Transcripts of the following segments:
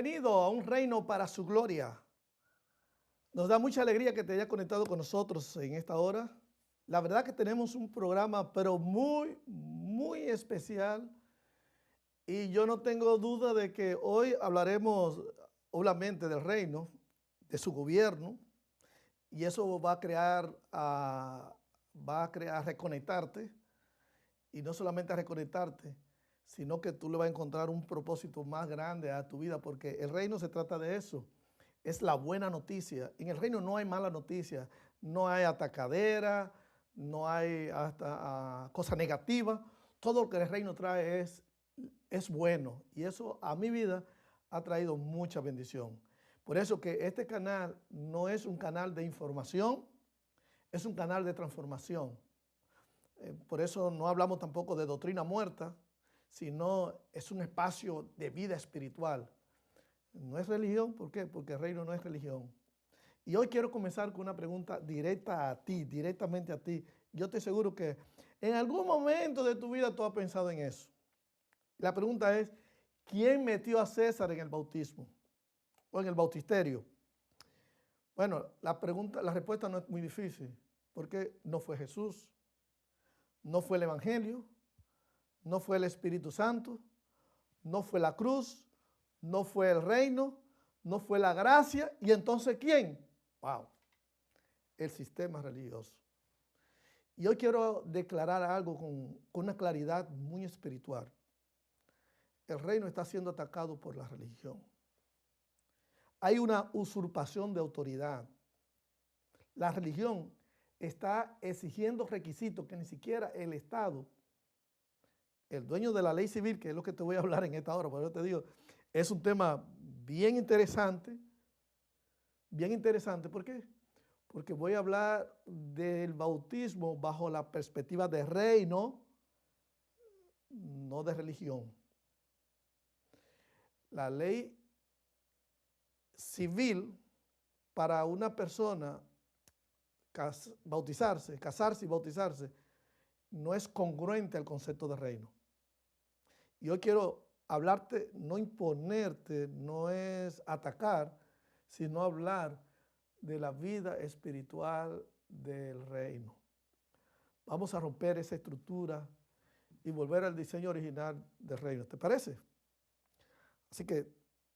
bienvenido a un reino para su gloria. Nos da mucha alegría que te hayas conectado con nosotros en esta hora. La verdad que tenemos un programa, pero muy especial. Y yo no tengo duda de que hoy hablaremos obviamente del reino, de su gobierno. Y eso va a reconectarte. Y no solamente a reconectarte, sino que tú le vas a encontrar un propósito más grande a tu vida, porque el reino se trata de eso. Es la buena noticia. En el reino no hay mala noticia, no hay atacadera, no hay hasta cosas negativas. Todo lo que el reino trae es bueno, y eso a mi vida ha traído mucha bendición. Por eso que este canal no es un canal de información, es un canal de transformación. Por eso no hablamos tampoco de doctrina muerta, sino es un espacio de vida espiritual. No es religión, ¿por qué? Porque el reino no es religión. Y hoy quiero comenzar con una pregunta directa a ti, directamente a ti. Yo estoy seguro que en algún momento de tu vida tú has pensado en eso. La pregunta es, ¿quién metió a César en el bautismo o en el bautisterio? Bueno, la respuesta no es muy difícil, porque no fue Jesús, no fue el Evangelio, no fue el Espíritu Santo, no fue la cruz, no fue el reino, no fue la gracia. ¿Y entonces quién? Wow, el sistema religioso. Y hoy quiero declarar algo con una claridad muy espiritual. El reino está siendo atacado por la religión. Hay una usurpación de autoridad. La religión está exigiendo requisitos que ni siquiera el Estado, el dueño de la ley civil, que es lo que te voy a hablar en esta hora, por eso te digo, es un tema bien interesante. Bien interesante, ¿por qué? Porque voy a hablar del bautismo bajo la perspectiva de reino, no de religión. La ley civil para una persona bautizarse, casarse y bautizarse, no es congruente al concepto de reino. Y hoy quiero hablarte, no imponerte, no es atacar, sino hablar de la vida espiritual del reino. Vamos a romper esa estructura y volver al diseño original del reino. ¿Te parece? Así que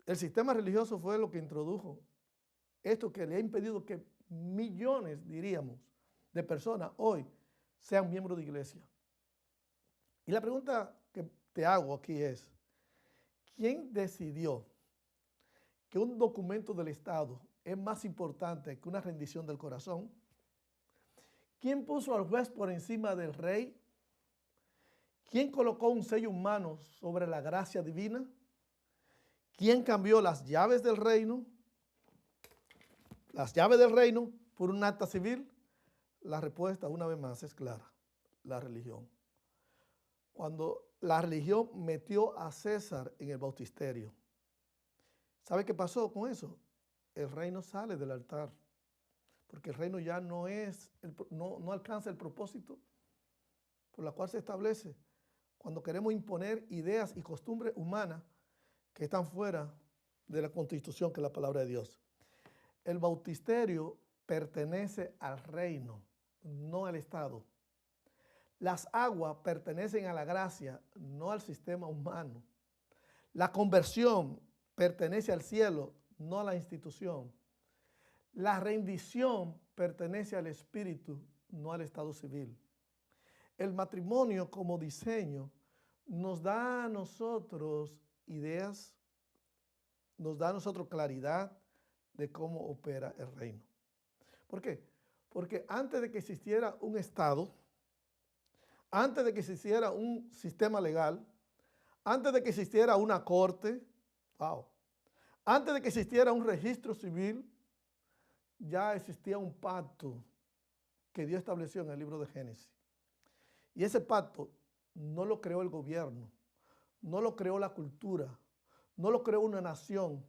el sistema religioso fue lo que introdujo esto que le ha impedido que millones, diríamos, de personas hoy sean miembros de iglesia. Y la pregunta que te hago aquí es, ¿quién decidió que un documento del Estado es más importante que una rendición del corazón? ¿Quién puso al juez por encima del rey? ¿Quién colocó un sello humano sobre la gracia divina? ¿Quién cambió las llaves del reino? Las llaves del reino por un acta civil. La respuesta, una vez más, es clara: la religión. Cuando la religión metió a César en el bautisterio, ¿sabe qué pasó con eso? El reino sale del altar, porque el reino ya no alcanza el propósito por la cual se establece cuando queremos imponer ideas y costumbres humanas que están fuera de la Constitución, que es la palabra de Dios. El bautisterio pertenece al reino, no al Estado. Las aguas pertenecen a la gracia, no al sistema humano. La conversión pertenece al cielo, no a la institución. La rendición pertenece al espíritu, no al estado civil. El matrimonio como diseño nos da a nosotros ideas, nos da a nosotros claridad de cómo opera el reino. ¿Por qué? Porque antes de que existiera un Estado, antes de que existiera un sistema legal, antes de que existiera una corte, antes de que existiera un registro civil, ya existía un pacto que Dios estableció en el libro de Génesis. Y ese pacto no lo creó el gobierno, no lo creó la cultura, no lo creó una nación,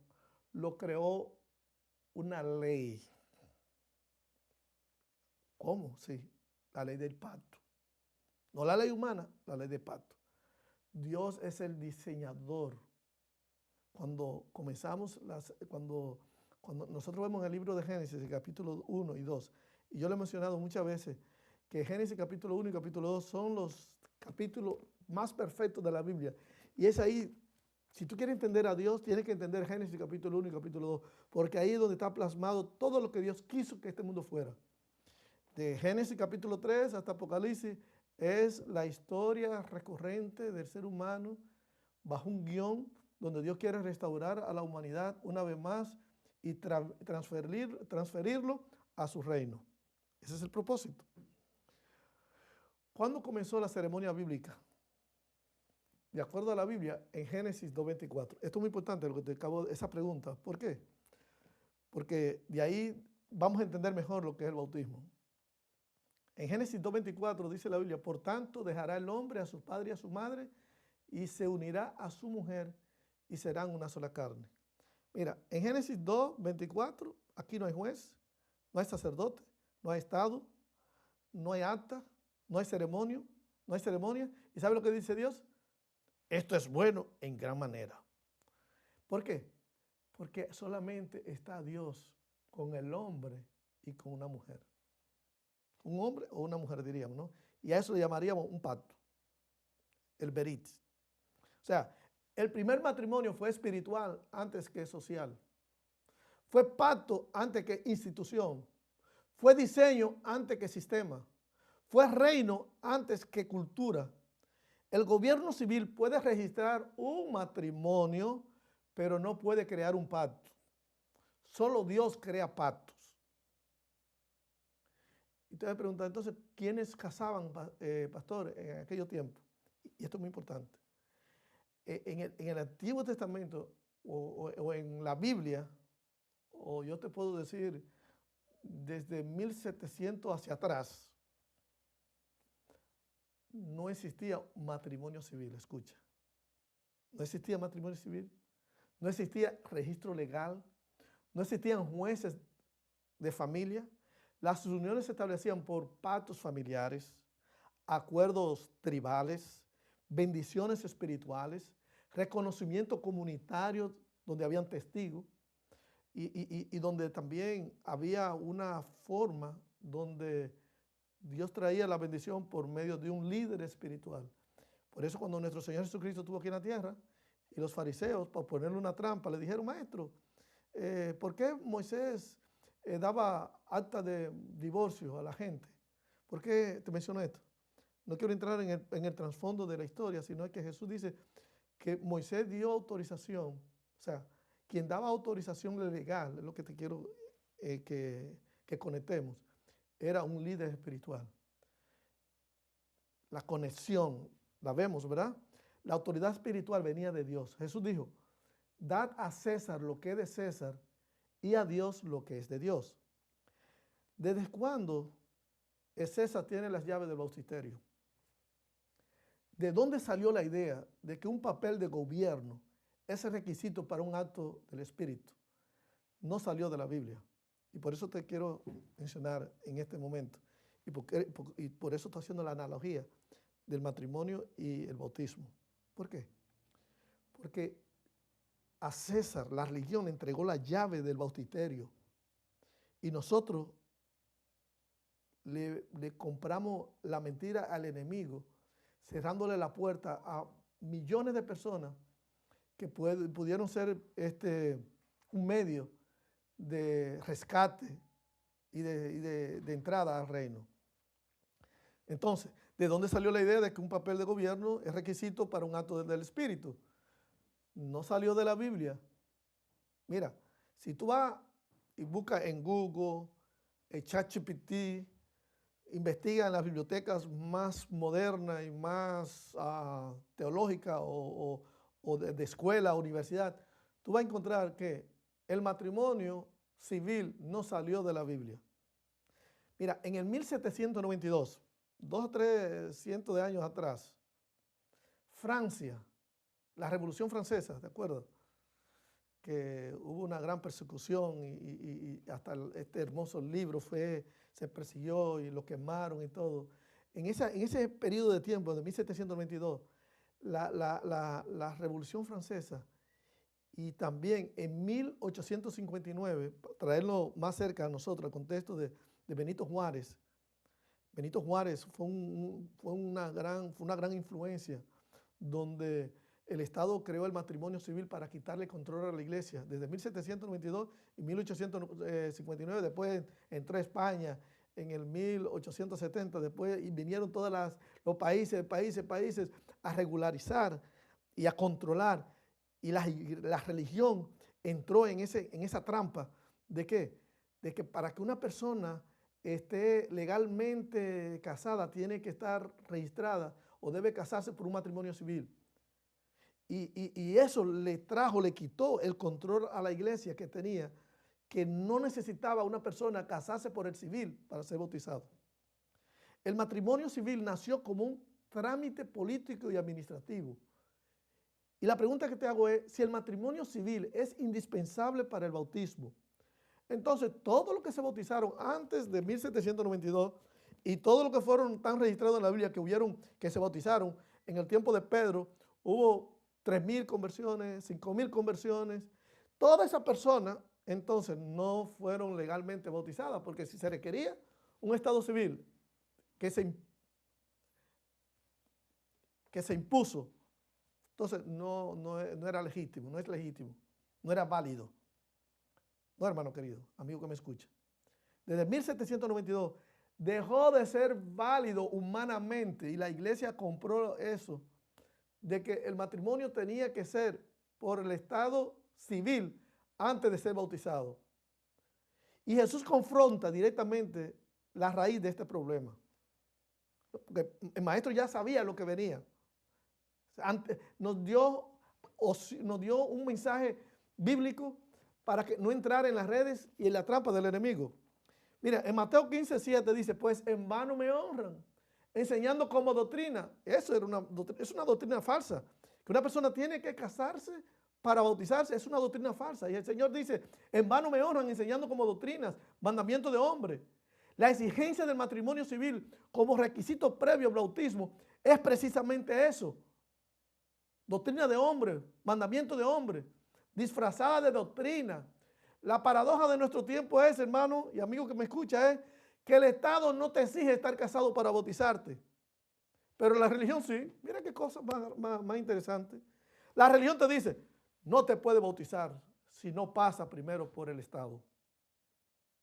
lo creó una ley. ¿Cómo? Sí, la ley del pacto. No la ley humana, la ley del pacto. Dios es el diseñador cuando comenzamos, cuando nosotros vemos en el libro de Génesis, el capítulo 1 y 2, y yo le he mencionado muchas veces que Génesis capítulo 1 y capítulo 2 son los capítulos más perfectos de la Biblia. Y es ahí, si tú quieres entender a Dios, tienes que entender Génesis capítulo 1 y capítulo 2, porque ahí es donde está plasmado todo lo que Dios quiso que este mundo fuera. De Génesis capítulo 3 hasta Apocalipsis es la historia recurrente del ser humano bajo un guión donde Dios quiere restaurar a la humanidad una vez más y transferirlo a su reino. Ese es el propósito. ¿Cuándo comenzó la ceremonia bíblica? De acuerdo a la Biblia, en Génesis 2:24. Esto es muy importante, lo que te acabo de esa pregunta. ¿Por qué? Porque de ahí vamos a entender mejor lo que es el bautismo. En Génesis 2:24 dice la Biblia, por tanto dejará el hombre a su padre y a su madre y se unirá a su mujer y serán una sola carne. Mira, en Génesis 2:24, aquí no hay juez, no hay sacerdote, no hay estado, no hay acta, no hay ceremonia. ¿Y sabe lo que dice Dios? Esto es bueno en gran manera. ¿Por qué? Porque solamente está Dios con el hombre y con una mujer. Un hombre o una mujer diríamos, ¿no? Y a eso le llamaríamos un pacto, el berit. O sea, el primer matrimonio fue espiritual antes que social. Fue pacto antes que institución. Fue diseño antes que sistema. Fue reino antes que cultura. El gobierno civil puede registrar un matrimonio, pero no puede crear un pacto. Solo Dios crea pactos. Y te voy a preguntar, entonces, ¿quiénes casaban, pastor, en aquellos tiempos? Y esto es muy importante. En el Antiguo Testamento o en la Biblia, o yo te puedo decir, desde 1700 hacia atrás, no existía matrimonio civil, escucha. No existía matrimonio civil, no existía registro legal, no existían jueces de familia. Las uniones se establecían por pactos familiares, acuerdos tribales, bendiciones espirituales, reconocimiento comunitario donde habían testigos y donde también había una forma donde Dios traía la bendición por medio de un líder espiritual. Por eso cuando nuestro Señor Jesucristo estuvo aquí en la tierra y los fariseos, para ponerle una trampa, le dijeron, maestro, ¿por qué Moisés daba acta de divorcio a la gente? ¿Por qué te menciono esto? No quiero entrar en el trasfondo de la historia, sino que Jesús dice que Moisés dio autorización, o sea, quien daba autorización legal, es lo que te quiero que conectemos, era un líder espiritual. La conexión, la vemos, ¿verdad? La autoridad espiritual venía de Dios. Jesús dijo, dad a César lo que es de César y a Dios lo que es de Dios. ¿Desde cuándo César tiene las llaves del bautisterio? ¿De dónde salió la idea de que un papel de gobierno es el requisito para un acto del Espíritu? No salió de la Biblia. Y por eso te quiero mencionar en este momento. Y por eso estoy haciendo la analogía del matrimonio y el bautismo. ¿Por qué? Porque a César la religión le entregó la llave del bautisterio y nosotros le compramos la mentira al enemigo, cerrándole la puerta a millones de personas que pudieron ser un medio de rescate y de entrada al reino. Entonces, ¿de dónde salió la idea de que un papel de gobierno es requisito para un acto del Espíritu? No salió de la Biblia. Mira, si tú vas y buscas en Google, en ChatGPT, investiga en las bibliotecas más modernas y más teológicas o de escuela, universidad, tú vas a encontrar que el matrimonio civil no salió de la Biblia. Mira, en el 1792, 200 o 300 de años atrás, Francia, la Revolución Francesa, ¿de acuerdo? Que hubo una gran persecución y hasta este hermoso libro se persiguió y lo quemaron y todo. En ese periodo de tiempo, de 1792, la Revolución Francesa Y también en 1859, para traerlo más cerca a nosotros, al contexto de Benito Juárez. Benito Juárez fue una gran influencia donde el Estado creó el matrimonio civil para quitarle control a la iglesia. Desde 1792 y 1859, después entró España en el 1870, después y vinieron todos los países a regularizar y a controlar. Y la religión entró en esa trampa de ¿qué? De que para que una persona esté legalmente casada tiene que estar registrada o debe casarse por un matrimonio civil. Y eso le quitó el control a la iglesia que tenía, que no necesitaba una persona casarse por el civil para ser bautizado. El matrimonio civil nació como un trámite político y administrativo. Y la pregunta que te hago es, si el matrimonio civil es indispensable para el bautismo, entonces todos los que se bautizaron antes de 1792 y todos los que fueron tan registrados en la Biblia que se bautizaron en el tiempo de Pedro, hubo 3,000 conversiones, 5,000 conversiones, todas esas personas entonces no fueron legalmente bautizadas, porque si se requería un estado civil que se impuso, entonces no era legítimo, no es legítimo, no era válido. No, hermano querido, amigo que me escucha. Desde 1792 dejó de ser válido humanamente y la iglesia compró eso, de que el matrimonio tenía que ser por el estado civil antes de ser bautizado. Y Jesús confronta directamente la raíz de este problema. Porque el maestro ya sabía lo que venía. Nos dio un mensaje bíblico para que no entrara en las redes y en la trampa del enemigo. Mira, en Mateo 15:7 dice, pues en vano me honran, enseñando como doctrina. Eso es una doctrina falsa. Que una persona tiene que casarse para bautizarse, es una doctrina falsa. Y el Señor dice, en vano me honran, enseñando como doctrinas, mandamiento de hombre. La exigencia del matrimonio civil como requisito previo al bautismo es precisamente eso. Doctrina de hombre, mandamiento de hombre, disfrazada de doctrina. La paradoja de nuestro tiempo es, hermano y amigo que me escucha, es que el Estado no te exige estar casado para bautizarte. Pero la religión sí. Mira qué cosa más interesante. La religión te dice, no te puedes bautizar si no pasa primero por el Estado.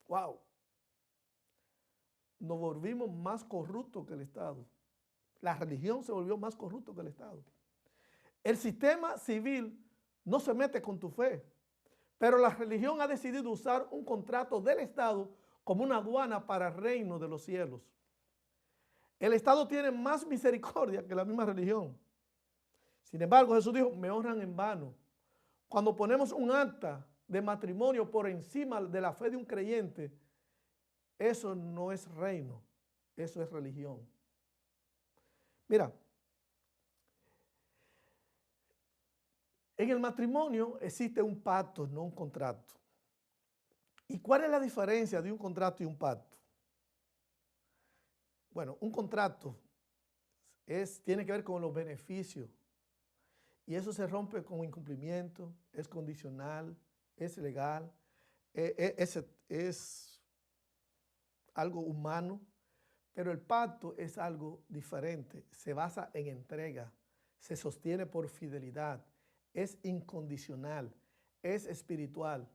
¡Wow! Nos volvimos más corruptos que el Estado. La religión se volvió más corrupto que el Estado. El sistema civil no se mete con tu fe, pero la religión ha decidido usar un contrato del Estado como una aduana para el reino de los cielos. El Estado tiene más misericordia que la misma religión. Sin embargo, Jesús dijo, me honran en vano. Cuando ponemos un acta de matrimonio por encima de la fe de un creyente, eso no es reino, eso es religión. Mira, en el matrimonio existe un pacto, no un contrato. ¿Y cuál es la diferencia de un contrato y un pacto? Bueno, un contrato tiene que ver con los beneficios y eso se rompe con incumplimiento, es condicional, es legal, es algo humano, pero el pacto es algo diferente, se basa en entrega, se sostiene por fidelidad, es incondicional, es espiritual,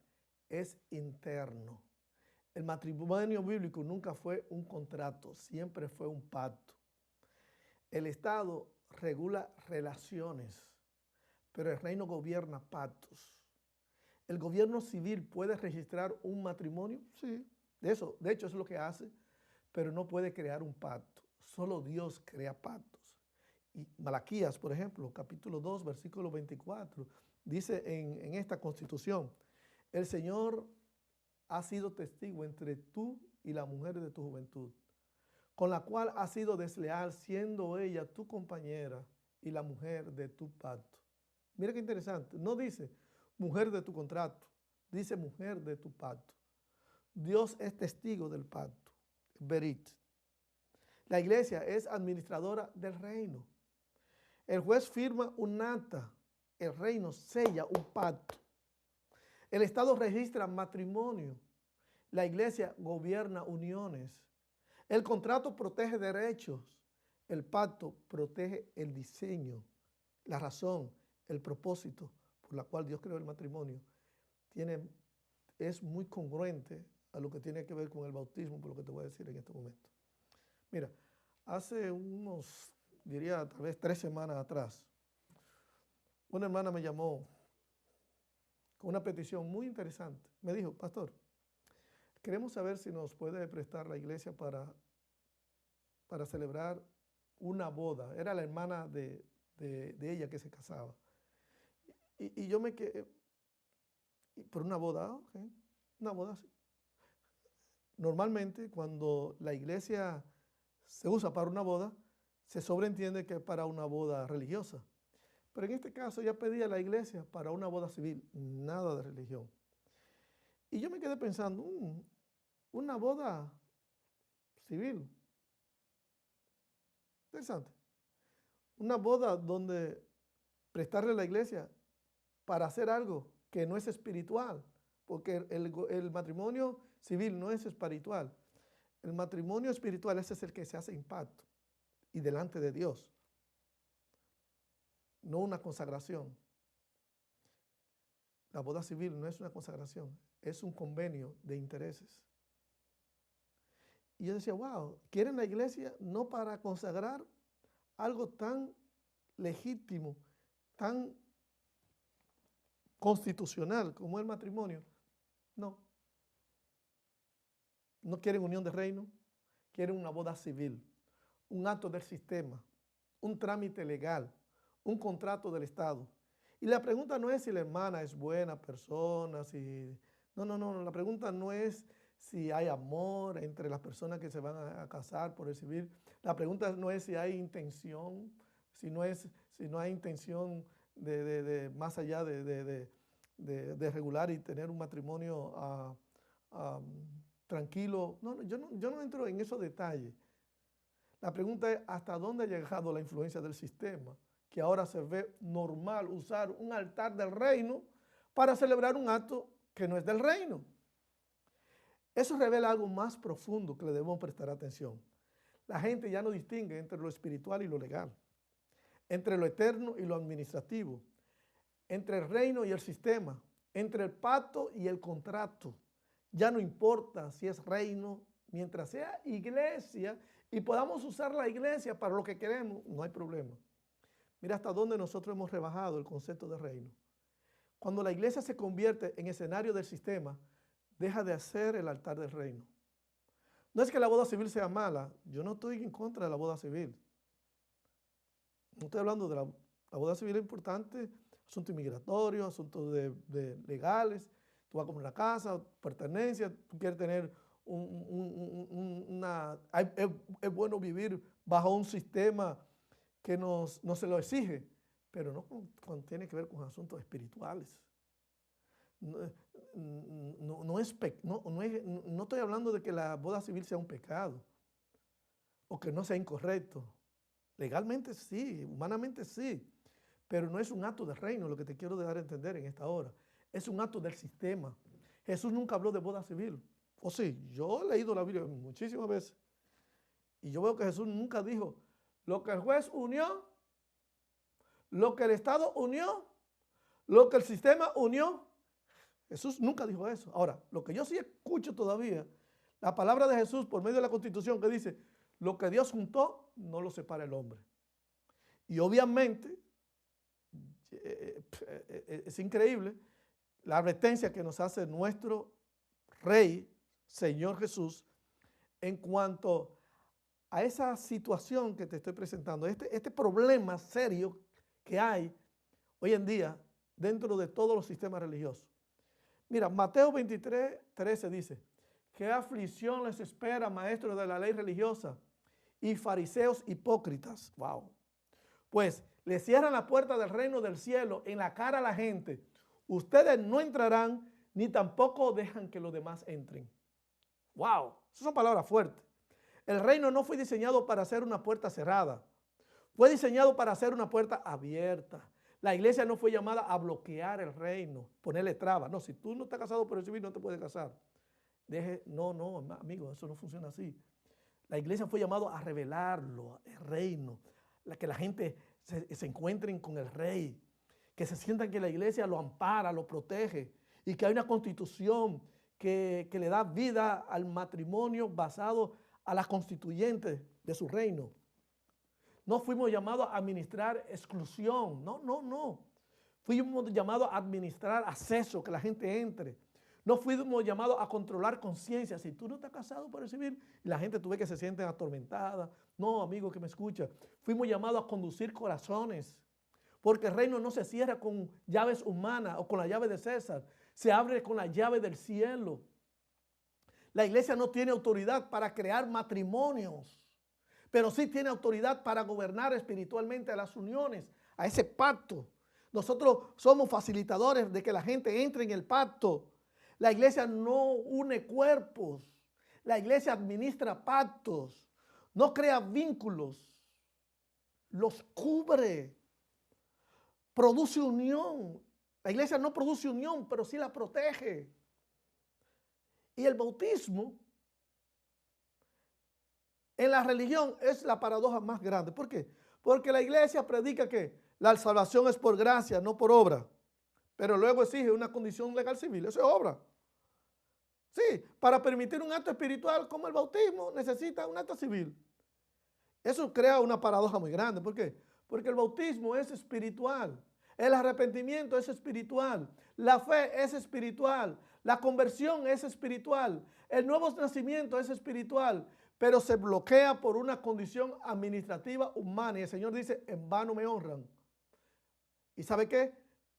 es interno. El matrimonio bíblico nunca fue un contrato, siempre fue un pacto. El Estado regula relaciones, pero el reino gobierna pactos. ¿El gobierno civil puede registrar un matrimonio? Sí, de hecho eso es lo que hace, pero no puede crear un pacto. Solo Dios crea pactos. Y Malaquías, por ejemplo, capítulo 2, versículo 24, dice en esta constitución, el Señor ha sido testigo entre tú y la mujer de tu juventud, con la cual has sido desleal, siendo ella tu compañera y la mujer de tu pacto. Mira qué interesante, no dice mujer de tu contrato, dice mujer de tu pacto. Dios es testigo del pacto, verit. La iglesia es administradora del reino. El juez firma un acta, el reino sella un pacto. El Estado registra matrimonio. La iglesia gobierna uniones. El contrato protege derechos. El pacto protege el diseño, la razón, el propósito por la cual Dios creó el matrimonio. Es muy congruente a lo que tiene que ver con el bautismo, por lo que te voy a decir en este momento. Mira, hace diría tal vez 3 semanas atrás, una hermana me llamó con una petición muy interesante. Me dijo, pastor, queremos saber si nos puede prestar la iglesia para celebrar una boda. Era la hermana de ella que se casaba. Y yo me quedé, por una boda, ok, una boda, sí. Normalmente cuando la iglesia se usa para una boda, se sobreentiende que es para una boda religiosa. Pero en este caso ella pedía a la iglesia para una boda civil, nada de religión. Y yo me quedé pensando, una boda civil. Interesante. Una boda donde prestarle a la iglesia para hacer algo que no es espiritual, porque el matrimonio civil no es espiritual. El matrimonio espiritual ese es el que se hace en pacto y delante de Dios, no una consagración. La boda civil no es una consagración, es un convenio de intereses. Y yo decía, wow, quieren la iglesia no para consagrar algo tan legítimo, tan constitucional como el matrimonio. No. No quieren unión de reino, quieren una boda civil, un acto del sistema, un trámite legal, un contrato del Estado. Y la pregunta no es si la hermana es buena persona, no, la pregunta no es si hay amor entre las personas que se van a casar por el civil. La pregunta no es si hay intención, si no hay intención de más allá de regular y tener un matrimonio tranquilo. No, yo no entro en esos detalles. La pregunta es hasta dónde ha llegado la influencia del sistema, que ahora se ve normal usar un altar del reino para celebrar un acto que no es del reino. Eso revela algo más profundo que le debemos prestar atención. La gente ya no distingue entre lo espiritual y lo legal, entre lo eterno y lo administrativo, entre el reino y el sistema, entre el pacto y el contrato. Ya no importa si es reino, mientras sea iglesia y podamos usar la iglesia para lo que queremos, no hay problema. Mira hasta dónde nosotros hemos rebajado el concepto de reino. Cuando la iglesia se convierte en escenario del sistema, deja de hacer el altar del reino. No es que la boda civil sea mala, yo no estoy en contra de la boda civil. No estoy hablando de la boda civil, es importante, asuntos inmigratorios, asuntos legales. Tú vas a comprar una casa, pertenencia, tú quieres tener es bueno vivir bajo un sistema que no se lo exige, pero no cuando tiene que ver con asuntos espirituales. No estoy hablando de que la boda civil sea un pecado o que no sea incorrecto. Legalmente sí, humanamente sí, pero no es un acto del reino lo que te quiero dar a entender en esta hora. Es un acto del sistema. Jesús nunca habló de boda civil. O sí, yo he leído la Biblia muchísimas veces y yo veo que Jesús nunca dijo lo que el juez unió, lo que el Estado unió, lo que el sistema unió. Jesús nunca dijo eso. Ahora, lo que yo sí escucho todavía, la palabra de Jesús por medio de la Constitución que dice, lo que Dios juntó, no lo separa el hombre. Y obviamente, es increíble la advertencia que nos hace nuestro Rey, Señor Jesús, en cuanto a esa situación que te estoy presentando, este problema serio que hay hoy en día dentro de todos los sistemas religiosos. Mira, Mateo 23, 13 dice, ¿qué aflicción les espera, maestros de la ley religiosa y fariseos hipócritas? Wow. Pues le cierran la puerta del reino del cielo en la cara a la gente. Ustedes no entrarán ni tampoco dejan que los demás entren. Wow, esas son palabras fuertes. El reino no fue diseñado para ser una puerta cerrada. Fue diseñado para ser una puerta abierta. La iglesia no fue llamada a bloquear el reino, ponerle trabas. No, si tú no estás casado por el civil, no te puedes casar. No, amigo, eso no funciona así. La iglesia fue llamada a revelarlo, el reino, que la gente se encuentren con el rey, que se sientan que la iglesia lo ampara, lo protege y que hay una constitución que le da vida al matrimonio basado a las constituyentes de su reino. No fuimos llamados a administrar exclusión, no. Fuimos llamados a administrar acceso, que la gente entre. No fuimos llamados a controlar conciencia. Si tú no estás casado por el civil, y la gente tú ves que se sienten atormentada. No, amigo que me escucha. Fuimos llamados a conducir corazones. Porque el reino no se cierra con llaves humanas o con la llave de César. Se abre con la llave del cielo. La iglesia no tiene autoridad para crear matrimonios, pero sí tiene autoridad para gobernar espiritualmente a las uniones, a ese pacto. Nosotros somos facilitadores de que la gente entre en el pacto. La iglesia no une cuerpos. La iglesia administra pactos. No crea vínculos. Los cubre. Produce unión. La iglesia no produce unión, pero sí la protege. Y el bautismo en la religión es la paradoja más grande. ¿Por qué? Porque la iglesia predica que la salvación es por gracia, no por obra. Pero luego exige una condición legal civil. Eso es obra. Sí, para permitir un acto espiritual como el bautismo necesita un acto civil. Eso crea una paradoja muy grande. ¿Por qué? Porque el bautismo es espiritual. El arrepentimiento es espiritual. La fe es espiritual. La conversión es espiritual. El nuevo nacimiento es espiritual. Pero se bloquea por una condición administrativa humana. Y el Señor dice, en vano me honran. ¿Y sabe qué?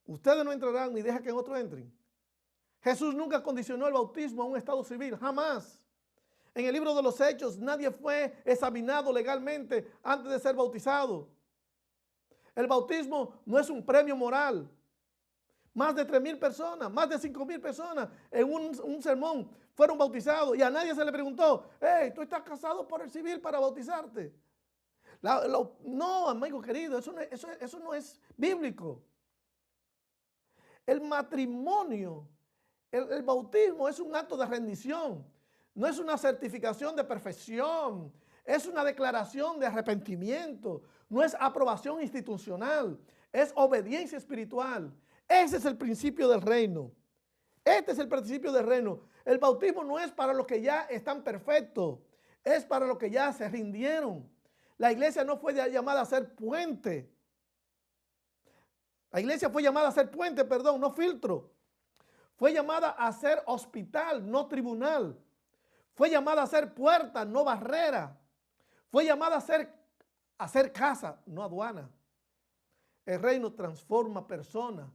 Ustedes no entrarán ni deja que otros entren. Jesús nunca condicionó el bautismo a un estado civil, jamás. En el libro de los Hechos nadie fue examinado legalmente antes de ser bautizado. El bautismo no es un premio moral. Más de 3,000 personas, más de 5,000 personas en un sermón fueron bautizados y a nadie se le preguntó, hey, ¿tú estás casado por el civil para bautizarte? No, amigo querido, eso no es bíblico. El matrimonio, el bautismo es un acto de rendición, no es una certificación de perfección, es una declaración de arrepentimiento, no es aprobación institucional, es obediencia espiritual. Ese es el principio del reino. Este es el principio del reino. El bautismo no es para los que ya están perfectos, es para los que ya se rindieron. La iglesia no fue llamada a ser puente. La iglesia fue llamada a ser puente, perdón, no filtro. Fue llamada a ser hospital, no tribunal. Fue llamada a ser puerta, no barrera. Fue llamada a ser casa, no aduana. El reino transforma personas.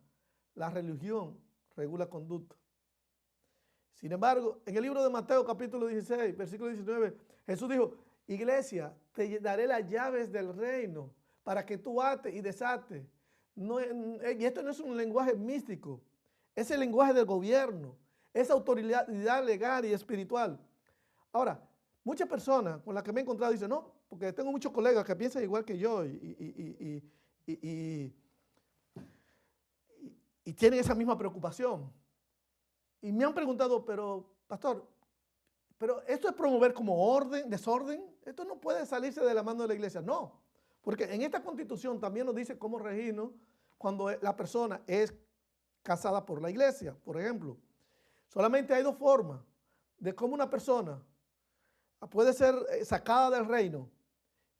La religión regula conducta. Sin embargo, en el libro de Mateo capítulo 16, versículo 19, Jesús dijo, iglesia, te daré las llaves del reino para que tú ates y desates. Y esto no es un lenguaje místico, es el lenguaje del gobierno, es autoridad legal y espiritual. Ahora, muchas personas con las que me he encontrado dicen, no, porque tengo muchos colegas que piensan igual que yo y tienen esa misma preocupación. Y me han preguntado, pero pastor, ¿pero esto es promover como orden, desorden? Esto no puede salirse de la mano de la iglesia. No, porque en esta constitución también nos dice cómo regirnos cuando la persona es casada por la iglesia, por ejemplo. Solamente hay dos formas de cómo una persona puede ser sacada del reino.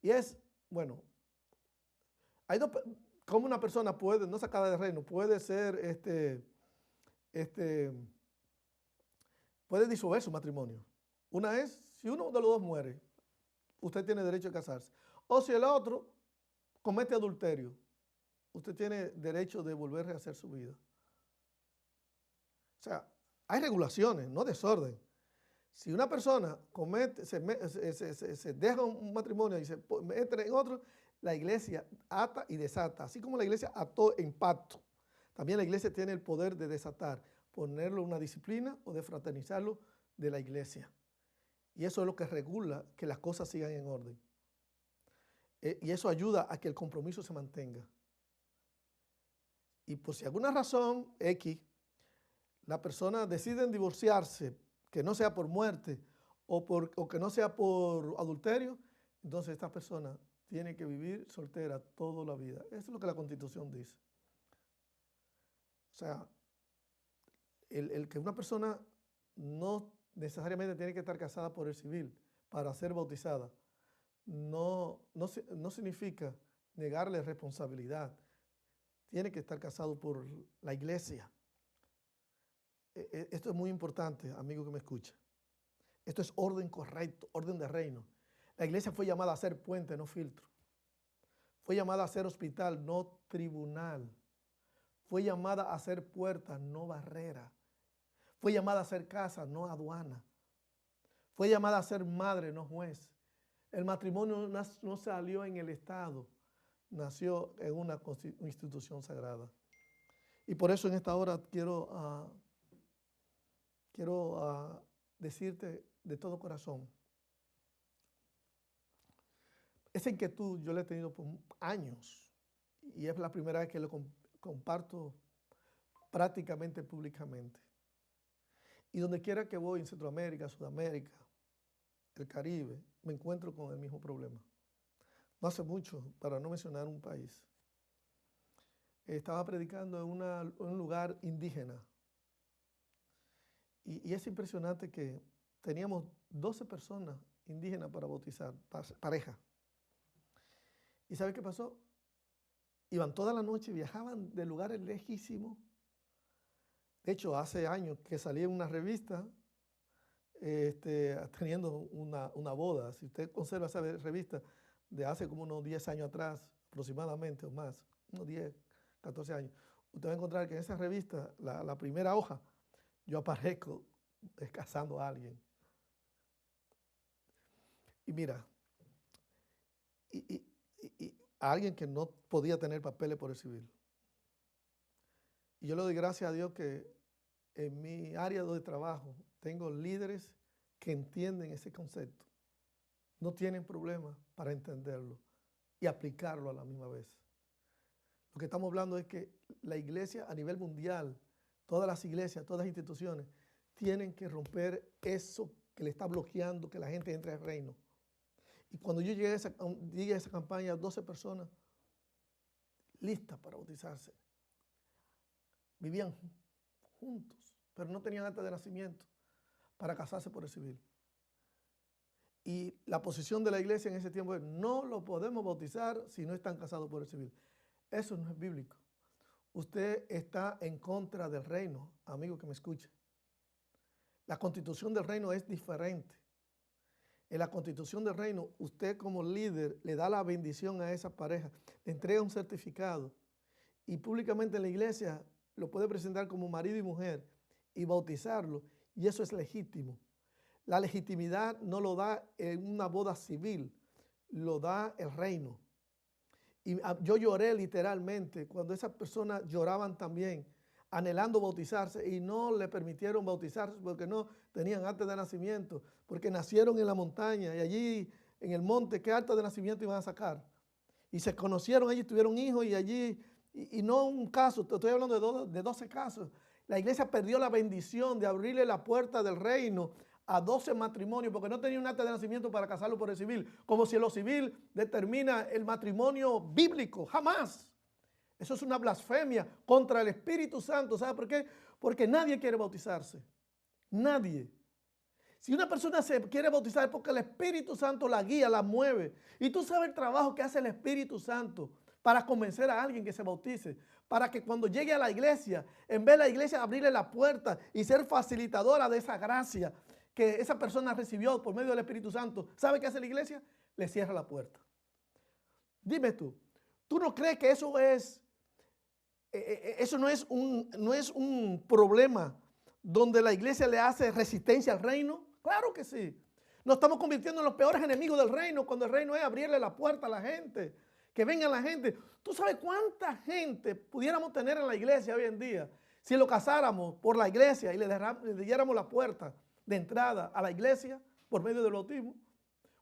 Y es, bueno, hay dos, cómo una persona puede, no sacada del reino, puede ser, puede disolver su matrimonio. Una es, si uno de los dos muere, usted tiene derecho a casarse. O si el otro comete adulterio, usted tiene derecho de volver a hacer su vida. O sea, hay regulaciones, no desorden. Si una persona comete, se deja un matrimonio y se mete en otro, la iglesia ata y desata. Así como la iglesia ató en pacto, también la iglesia tiene el poder de desatar, ponerlo en una disciplina o de fraternizarlo de la iglesia. Y eso es lo que regula que las cosas sigan en orden. Y eso ayuda a que el compromiso se mantenga. y por si alguna razón X, la persona decide divorciarse, que no sea por muerte o que no sea por adulterio, entonces esta persona tiene que vivir soltera toda la vida. Eso es lo que la Constitución dice. O sea, el que una persona no necesariamente tiene que estar casada por el civil para ser bautizada, no significa negarle responsabilidad. Tiene que estar casado por la iglesia. Esto es muy importante, amigo que me escucha. Esto es orden correcto, orden de reino. La iglesia fue llamada a ser puente, no filtro. Fue llamada a ser hospital, no tribunal. Fue llamada a ser puerta, no barrera. Fue llamada a ser casa, no aduana. Fue llamada a ser madre, no juez. El matrimonio no salió en el Estado, nació en una institución sagrada. Y por eso en esta hora quiero decirte de todo corazón, esa inquietud yo la he tenido por años y es la primera vez que lo comparto prácticamente públicamente. Y donde quiera que voy, en Centroamérica, Sudamérica, el Caribe, me encuentro con el mismo problema. No hace mucho, para no mencionar un país, estaba predicando en un lugar indígena. Y es impresionante que teníamos 12 personas indígenas para bautizar, pareja. ¿Y sabe qué pasó? Iban toda la noche, viajaban de lugares lejísimos. De hecho, hace años que salí en una revista teniendo una boda. Si usted conserva esa revista de hace como unos 10 años atrás, aproximadamente, o más, unos 10, 14 años, usted va a encontrar que en esa revista, la primera hoja, yo aparezco casando a alguien. Y mira, y a alguien que no podía tener papeles por el civil. Y yo le doy gracias a Dios que en mi área de trabajo tengo líderes que entienden ese concepto. No tienen problema para entenderlo y aplicarlo a la misma vez. Lo que estamos hablando es que la iglesia a nivel mundial, todas las iglesias, todas las instituciones, tienen que romper eso que le está bloqueando que la gente entre al reino. Y cuando yo llegué a esa campaña, 12 personas listas para bautizarse. Vivían juntos, pero no tenían acta de nacimiento para casarse por el civil. Y la posición de la iglesia en ese tiempo es, no lo podemos bautizar si no están casados por el civil. Eso no es bíblico. Usted está en contra del reino, amigo que me escucha. La constitución del reino es diferente. En la constitución del reino, usted como líder le da la bendición a esa pareja, le entrega un certificado y públicamente en la iglesia lo puede presentar como marido y mujer y bautizarlo, y eso es legítimo. La legitimidad no lo da en una boda civil, lo da el reino. Y yo lloré literalmente cuando esas personas lloraban también, anhelando bautizarse y no le permitieron bautizarse porque no tenían acta de nacimiento, porque nacieron en la montaña y allí en el monte, ¿qué acta de nacimiento iban a sacar? Y se conocieron allí, tuvieron hijos y allí, y no un caso, te estoy hablando de 12 casos. La iglesia perdió la bendición de abrirle la puerta del reino a 12 matrimonios porque no tenía un acta de nacimiento para casarlo por el civil, como si lo civil determina el matrimonio bíblico. Jamás. Eso es una blasfemia contra el Espíritu Santo. ¿Sabe por qué? Porque nadie quiere bautizarse. Nadie. Si una persona se quiere bautizar es porque el Espíritu Santo la guía, la mueve. Y tú sabes el trabajo que hace el Espíritu Santo para convencer a alguien que se bautice. Para que cuando llegue a la iglesia, en vez de la iglesia abrirle la puerta y ser facilitadora de esa gracia que esa persona recibió por medio del Espíritu Santo, ¿sabe qué hace la iglesia? Le cierra la puerta. Dime tú, ¿tú no crees que eso no es un problema donde la iglesia le hace resistencia al reino? Claro que sí. Nos estamos convirtiendo en los peores enemigos del reino cuando el reino es abrirle la puerta a la gente, que venga la gente. ¿Tú sabes cuánta gente pudiéramos tener en la iglesia hoy en día si lo casáramos por la iglesia y le diéramos la puerta de entrada a la iglesia por medio del bautismo?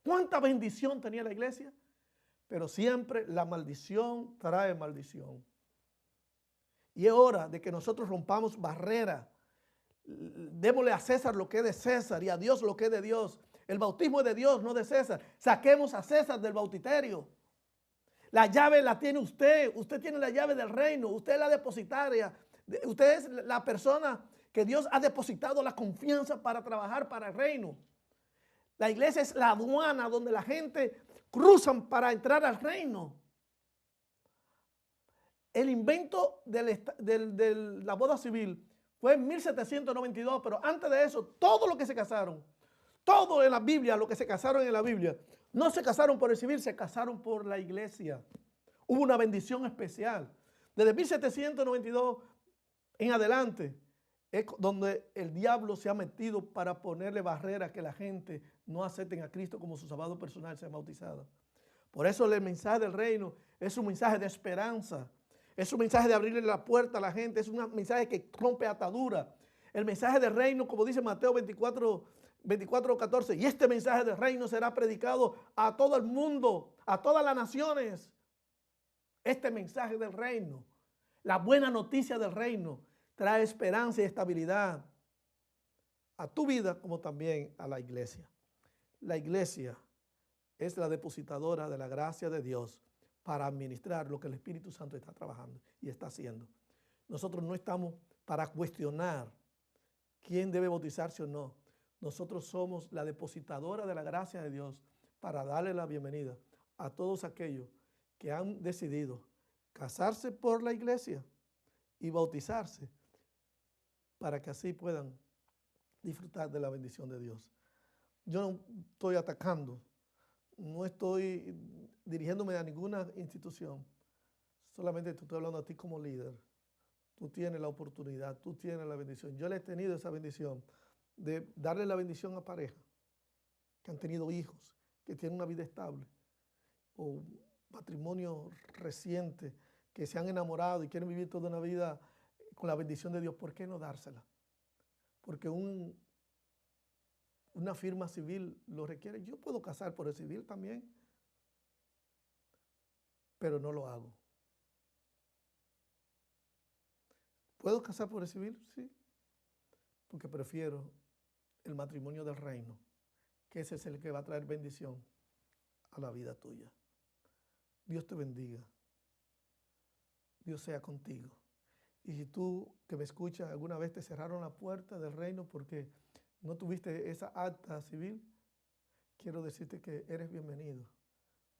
¿Cuánta bendición tenía la iglesia? Pero siempre la maldición trae maldición. Y es hora de que nosotros rompamos barreras. Démosle a César lo que es de César y a Dios lo que es de Dios. El bautismo es de Dios, no de César. Saquemos a César del bautiterio. La llave la tiene usted. Usted tiene la llave del reino. Usted es la depositaria. Usted es la persona que Dios ha depositado la confianza para trabajar para el reino. La iglesia es la aduana donde la gente cruzan para entrar al reino. El invento de la boda civil fue en 1792, pero antes de eso, todo lo que se casaron, todo en la Biblia, lo que se casaron en la Biblia, no se casaron por el civil, se casaron por la iglesia. Hubo una bendición especial. Desde 1792 en adelante es donde el diablo se ha metido para ponerle barreras que la gente no acepten a Cristo como su salvador personal, sea bautizada. Por eso el mensaje del reino es un mensaje de esperanza. Es un mensaje de abrirle la puerta a la gente. Es un mensaje que rompe ataduras. El mensaje del reino, como dice Mateo 24:14, y este mensaje del reino será predicado a todo el mundo, a todas las naciones. Este mensaje del reino, la buena noticia del reino, trae esperanza y estabilidad a tu vida como también a la iglesia. La iglesia es la depositadora de la gracia de Dios para administrar lo que el Espíritu Santo está trabajando y está haciendo. Nosotros no estamos para cuestionar quién debe bautizarse o no. Nosotros somos la depositadora de la gracia de Dios para darle la bienvenida a todos aquellos que han decidido casarse por la iglesia y bautizarse para que así puedan disfrutar de la bendición de Dios. Yo no estoy atacando, no estoy dirigiéndome a ninguna institución, solamente te estoy hablando a ti como líder. Tú tienes la oportunidad, tú tienes la bendición. Yo le he tenido esa bendición de darle la bendición a parejas que han tenido hijos, que tienen una vida estable, o matrimonio reciente, que se han enamorado y quieren vivir toda una vida con la bendición de Dios. ¿Por qué no dársela? Porque una firma civil lo requiere. Yo puedo casar por el civil también, pero no lo hago. ¿Puedo casar por el civil? Sí, porque prefiero el matrimonio del reino, que ese es el que va a traer bendición a la vida tuya. Dios te bendiga. Dios sea contigo. Y si tú que me escuchas alguna vez te cerraron la puerta del reino porque no tuviste esa acta civil, quiero decirte que eres bienvenido.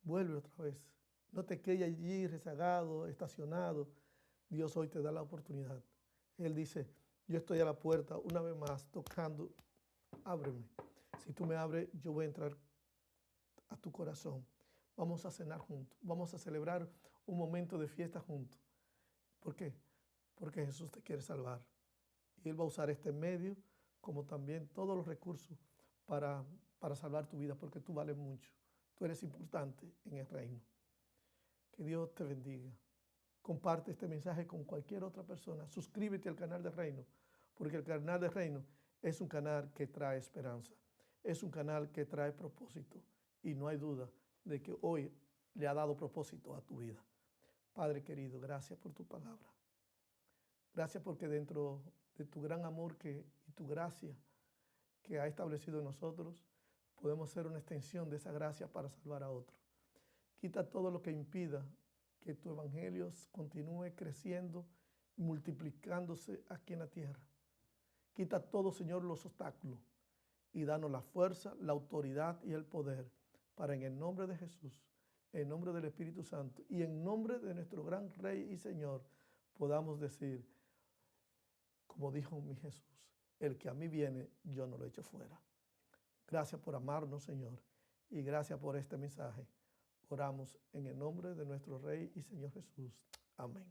Vuelve otra vez. No te quedes allí rezagado, estacionado. Dios hoy te da la oportunidad. Él dice, yo estoy a la puerta una vez más tocando, ábreme. Si tú me abres, yo voy a entrar a tu corazón. Vamos a cenar juntos. Vamos a celebrar un momento de fiesta juntos. ¿Por qué? Porque Jesús te quiere salvar. Y Él va a usar este medio como también todos los recursos para salvar tu vida, porque tú vales mucho. Tú eres importante en el reino. Que Dios te bendiga. Comparte este mensaje con cualquier otra persona. Suscríbete al canal de Reino, porque el canal de Reino es un canal que trae esperanza. Es un canal que trae propósito. Y no hay duda de que hoy le ha dado propósito a tu vida. Padre querido, gracias por tu palabra. Gracias porque dentro de tu gran amor y tu gracia que ha establecido en nosotros, podemos ser una extensión de esa gracia para salvar a otros. Quita todo lo que impida que tu evangelio continúe creciendo y multiplicándose aquí en la tierra. Quita todo, Señor, los obstáculos y danos la fuerza, la autoridad y el poder para en el nombre de Jesús, en nombre del Espíritu Santo y en nombre de nuestro gran Rey y Señor, podamos decir, como dijo mi Jesús, el que a mí viene, yo no lo echo fuera. Gracias por amarnos, Señor, y gracias por este mensaje. Oramos en el nombre de nuestro Rey y Señor Jesús. Amén.